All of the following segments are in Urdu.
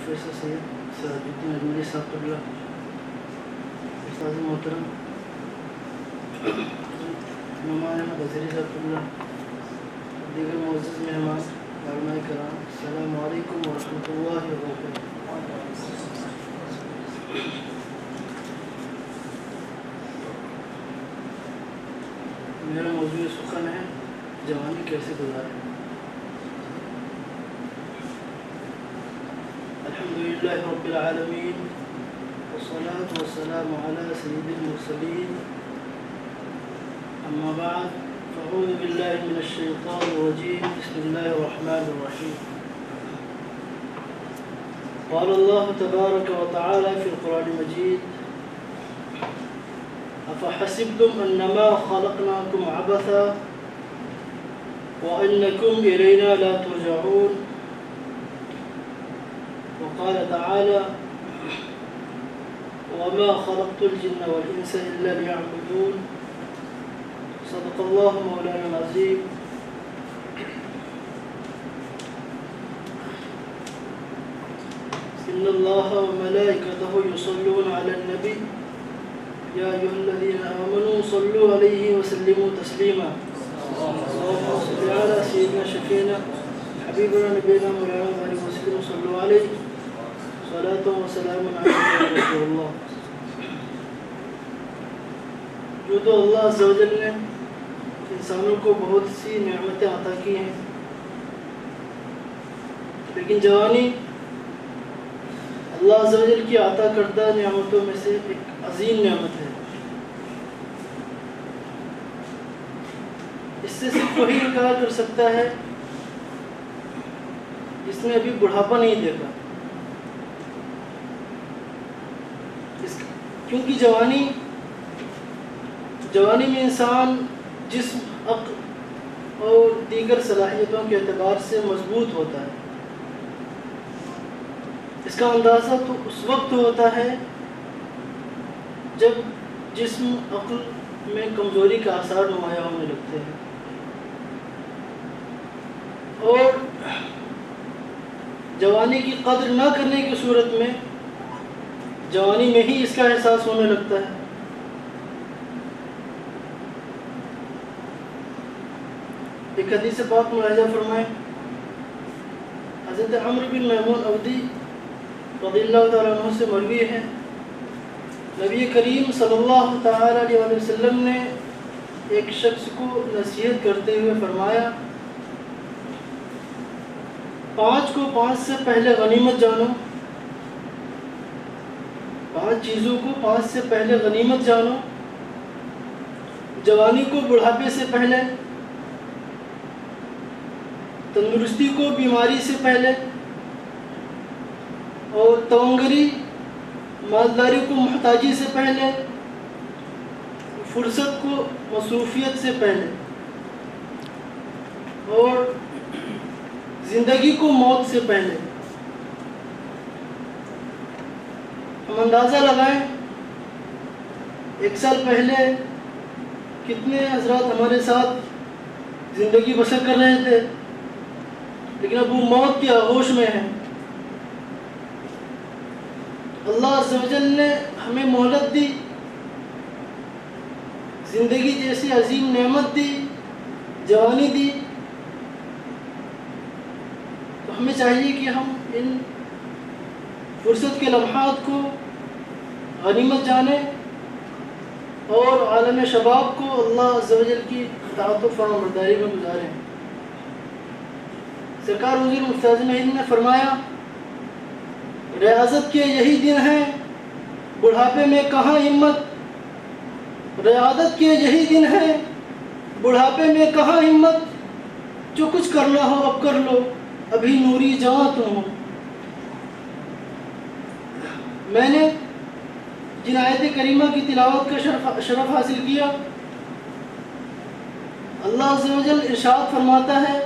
پروفیسر سید سراج الدین اجمیری صاحب قبلہ، استاذ محترم نعمان احمد اظہری صاحب قبلہ، دیگر معزز مہمان، علماء کرام، السلام علیکم ورحمۃ اللہ وبرکاتہ۔ میرا موضوع سخن ہے جوانی کیسے گزاریں۔ الحمدللہ رب العالمین والصلاة والسلام علی سید المرسلین، اما بعد فاعوذ باللہ من الشیطان الرجیم، بسم اللہ الرحمن الرحیم۔ قال اللہ تبارک وتعالی فی القرآن المجید: أفحسبتم أنما خلقناكم عبثا وأنكم إلينا لا ترجعون، وقال تعالى: وما خلقت الجن والإنس إلا ليعبدون، صدق الله مولانا العظيم۔ إن الله وملائكته يصلون على النبي يا أيها الذين آمنوا صلوا عليه وسلموا تسليما، اللهم صل على سيدنا شفينا حبيبنا نبينا مولانا عليه وسلم، صلوا عليه صلاة وسلام عليك يا رسول الله۔ جو تو اللہ عز و جل نے انسانوں کو بہت سی نعمتیں عطا کی ہیں، لیکن جوانی اللہ عز و جل کی عطا کردہ نعمتوں میں سے ایک عظیم نعمت ہے۔ اس سے صرف وہی انکار کر سکتا ہے جس نے ابھی بڑھاپا نہیں دیکھا، کیونکہ جوانی میں انسان جسم، عقل اور دیگر صلاحیتوں کے اعتبار سے مضبوط ہوتا ہے۔ اس کا اندازہ تو اس وقت ہوتا ہے جب جسم، عقل میں کمزوری کا آثار نمایاں ہونے لگتے ہیں، اور جوانی کی قدر نہ کرنے کی صورت میں جوانی میں ہی اس کا احساس ہونے لگتا ہے۔ ایک حدیث پاک ملاحظہ فرمائیں، حضرت عمرو بن میمون عودی رضی اللہ تعالیٰ عنہ سے مروی ہے، نبی کریم صلی اللہ تعالیٰ علیہ وسلم نے ایک شخص کو نصیحت کرتے ہوئے فرمایا: 5 کو 5 سے پہلے غنیمت جانو، 5 چیزوں کو 5 سے پہلے غنیمت جانو، جوانی کو بڑھاپے سے پہلے، تندرستی کو بیماری سے پہلے، اور تونگری مالداری کو محتاجی سے پہلے، فرصت کو مصروفیت سے پہلے، اور زندگی کو موت سے پہلے۔ ہم اندازہ لگائیں 1 سال پہلے کتنے حضرات ہمارے ساتھ زندگی بسر کر رہے تھے، لیکن اب وہ موت کے آغوش میں ہیں۔ اللہ عز و جل نے ہمیں مہلت دی، زندگی جیسی عظیم نعمت دی، جوانی دی، تو ہمیں چاہیے کہ ہم ان فرصت کے لمحات کو غنیمت جانیں اور عالم شباب کو اللہ عز و جل کی اطاعت و فرمانبرداری میں گزاریں۔ سرکار حضور مفتی اعظم ہند نے فرمایا: ریاضت کے یہی دن ہیں، بڑھاپے میں کہاں ہمت، ریاضت کے یہی دن ہیں، بڑھاپے میں کہاں ہمت، جو کچھ کرنا ہو اب کر لو، ابھی نوری جواں تم ہو۔ میں نے جن آیت کریمہ کی تلاوت کا شرف حاصل کیا، اللہ عز و جل ارشاد فرماتا ہے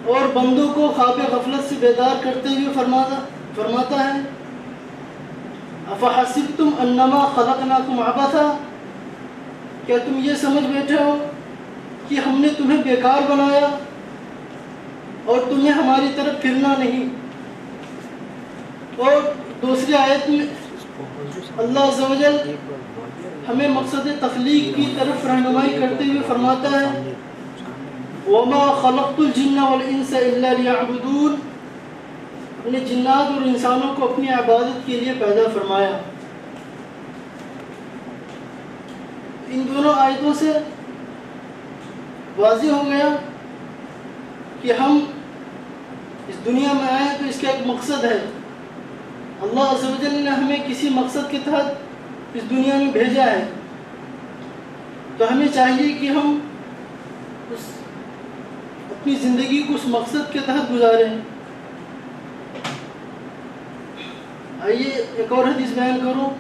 اور بندوں کو خواب غفلت سے بیدار کرتے ہوئے فرماتا ہے: افحسبتم انما خلقناکم عبثا، کیا تم یہ سمجھ بیٹھے ہو کہ ہم نے تمہیں بیکار بنایا اور تمہیں ہماری طرف پھرنا نہیں۔ اور دوسری آیت میں اللہ عز و جل ہمیں مقصد تخلیق کی طرف رہنمائی کرتے ہوئے فرماتا ہے وَمَا خَلَقْتُ الْجِنَّ وَالْإِنسَ إِلَّا لِيَعْبُدُونَ، ہم نے جنات اور انسانوں کو اپنی عبادت کے لیے پیدا فرمایا۔ ان دونوں آیتوں سے واضح ہو گیا کہ ہم اس دنیا میں آئے تو اس کا ایک مقصد ہے۔ اللہ عز و جل نے ہمیں کسی مقصد کے تحت اس دنیا میں بھیجا ہے، تو ہمیں چاہیے کہ ہم اپنی زندگی کو اس مقصد کے تحت گزاریں۔ آئیے ایک اور حدیث بیان کروں۔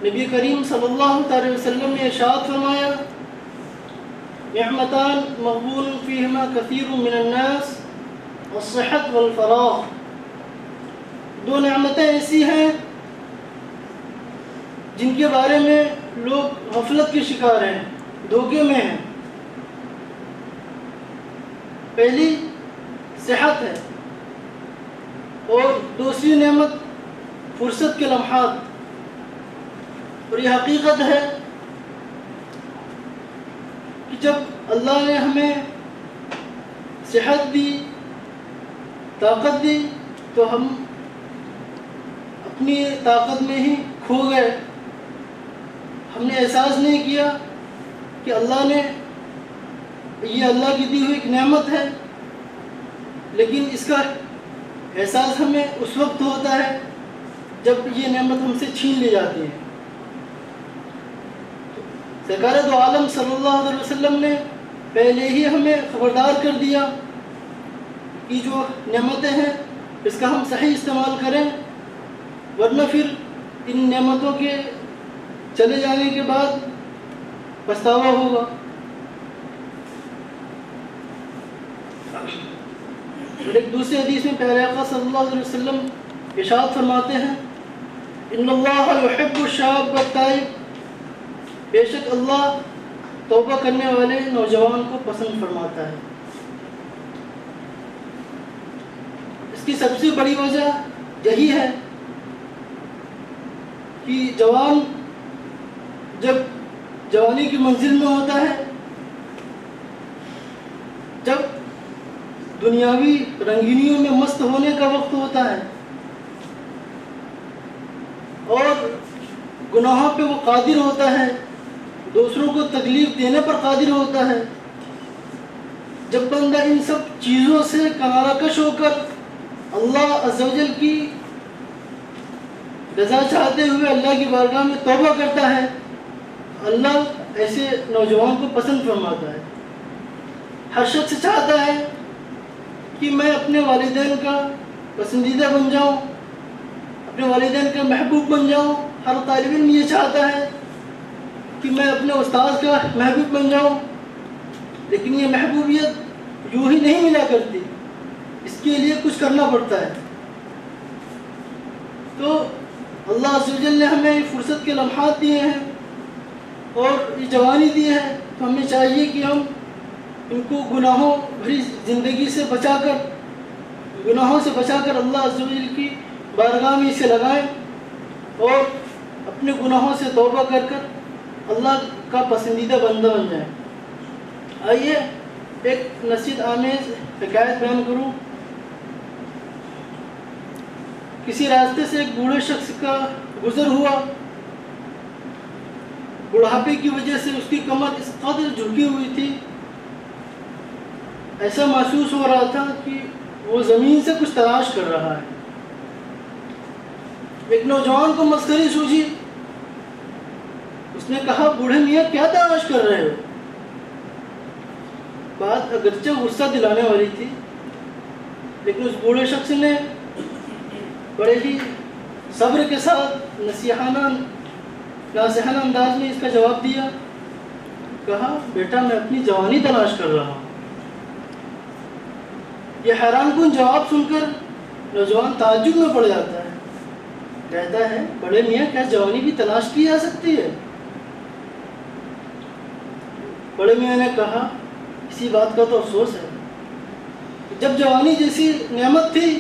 نبی کریم صلی اللہ علیہ وسلم نے ارشاد فرمایا نعمتان مغبون فیہما کثیر من الناس الصحت والفراغ، دو نعمتیں ایسی ہیں جن کے بارے میں لوگ غفلت کے شکار ہیں، دھوکے میں ہیں۔ پہلی صحت ہے اور دوسری نعمت فرصت کے لمحات۔ اور یہ حقیقت ہے کہ جب اللہ نے ہمیں صحت دی، طاقت دی، تو ہم اپنی طاقت میں ہی کھو گئے۔ ہم نے احساس نہیں کیا کہ اللہ نے یہ اللہ کی دی ہوئی ایک نعمت ہے، لیکن اس کا احساس ہمیں اس وقت ہوتا ہے جب یہ نعمت ہم سے چھین لی جاتی ہے۔ سرکار دو عالم صلی اللہ علیہ وسلم نے پہلے ہی ہمیں خبردار کر دیا کہ جو نعمتیں ہیں اس کا ہم صحیح استعمال کریں، ورنہ پھر ان نعمتوں کے چلے جانے کے بعد پچھتاوا ہوگا۔ ایک دوسری حدیث میں پیارے آقا صلی اللہ علیہ وسلم ارشاد فرماتے ہیں ان اللہ یحب الشاب التائب، بے شک اللہ توبہ کرنے والے نوجوان کو پسند فرماتا ہے۔ اس کی سب سے بڑی وجہ یہی ہے کہ جوان جب جوانی کی منزل میں ہوتا ہے، جب دنیاوی رنگینیوں میں مست ہونے کا وقت ہوتا ہے اور گناہوں پہ وہ قادر ہوتا ہے، دوسروں کو تکلیف دینے پر قادر ہوتا ہے، جب بندہ ان سب چیزوں سے کنارہ کش ہو کر اللہ عز و جل کی رضا چاہتے ہوئے اللہ کی بارگاہ میں توبہ کرتا ہے، اللہ ایسے نوجوان کو پسند فرماتا ہے۔ ہر شخص چاہتا ہے کہ میں اپنے والدین کا پسندیدہ بن جاؤں، اپنے والدین کا محبوب بن جاؤں۔ ہر طالب علم یہ چاہتا ہے کہ میں اپنے استاذ کا محبوب بن جاؤں، لیکن یہ محبوبیت یوں ہی نہیں ملا کرتی، اس کے لیے کچھ کرنا پڑتا ہے۔ تو اللہ عز و جل نے ہمیں فرصت کے لمحات دیے ہیں اور یہ جوانی دی ہے، تو ہمیں چاہیے کہ ہم ان کو گناہوں بھری زندگی سے بچا کر، گناہوں سے بچا کر اللہ عز و جل کی بارگاہ میں اسے لگائیں اور اپنے گناہوں سے توبہ کر کر اللہ کا پسندیدہ بندہ بن جائیں۔ آئیے ایک نصیحت آمیز حکایت بیان کروں۔ کسی راستے سے ایک بوڑھے شخص کا گزر ہوا، بڑھاپے کی وجہ سے اس کی کمر اس قدر جھکی ہوئی تھی، ایسا محسوس ہو رہا تھا کہ وہ زمین سے کچھ تلاش کر رہا ہے۔ ایک نوجوان کو مسخری سوجی، اس نے کہا بوڑھے میاں کیا تلاش کر رہے ہو؟ بات اگرچہ غصہ دلانے والی تھی، لیکن اس بوڑھے شخص نے بڑے ہی صبر کے ساتھ ناصحانہ انداز میں اس کا جواب دیا۔ کہا بیٹا میں اپنی جوانی تلاش کر رہا ہوں۔ یہ حیران کن جواب سن کر نوجوان تعجب میں پڑ جاتا ہے، کہتا ہے بڑے میاں کیا جوانی بھی تلاش کی جا سکتی ہے؟ بڑے میاں نے کہا اسی بات کا تو افسوس ہے، جب جوانی جیسی نعمت تھی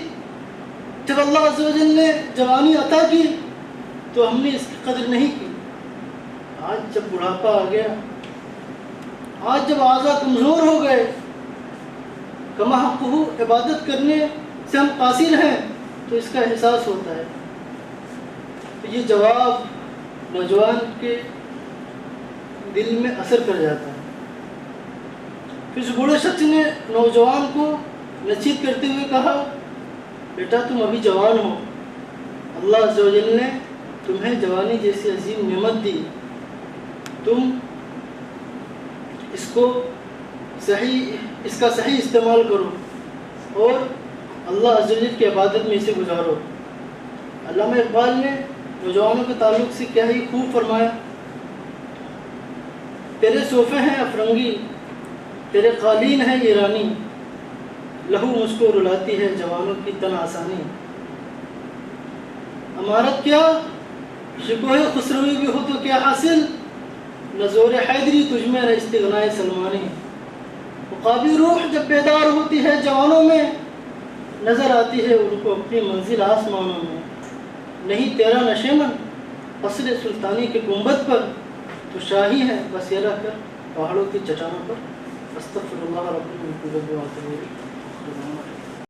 جب اللہ عز و جل نے جوانی عطا کی تو ہم نے اس کی قدر نہیں کی. آج جب بڑھاپا آ گیا، آج جب اعضاء کمزور ہو گئے، کما حقہ عبادت کرنے سے ہم قاصر ہیں، تو اس کا احساس ہوتا ہے. تو یہ جواب نوجوان کے دل میں اثر کر جاتا ہے. پھر اس بوڑھے شخص نے نوجوان کو نصیحت کرتے ہوئے کہا، بیٹا تم ابھی جوان ہو، اللہ عز و جل نے تمہیں جوانی جیسی عظیم نعمت دی، تم اس کا صحیح استعمال کرو اور اللہ عز و جل کی عبادت میں اسے گزارو. علامہ اقبال نے نوجوانوں کے تعلق سے کیا ہی خوب فرمایا، تیرے صوفے ہیں افرنگی، تیرے قالین ہے ایرانی، لہو مجھ کو رلاتی ہے جوانوں کی تن آسانی. امارت کیا شکوہ خسروی بھی ہو تو کیا حاصل، نہ زور حیدری تجھ میں نہ استغنائے سلمانی. عقابی روح جب بیدار ہوتی ہے جوانوں میں، نظر آتی ہے ان کو اپنی منزل آسمانوں میں. نہیں تیرا نشیمن قصر سلطانی کے گنبد پر، تو شاہی ہے بس یہ رہ کر پہاڑوں کی چٹانوں پر. استغفر اللہ رب العالمین.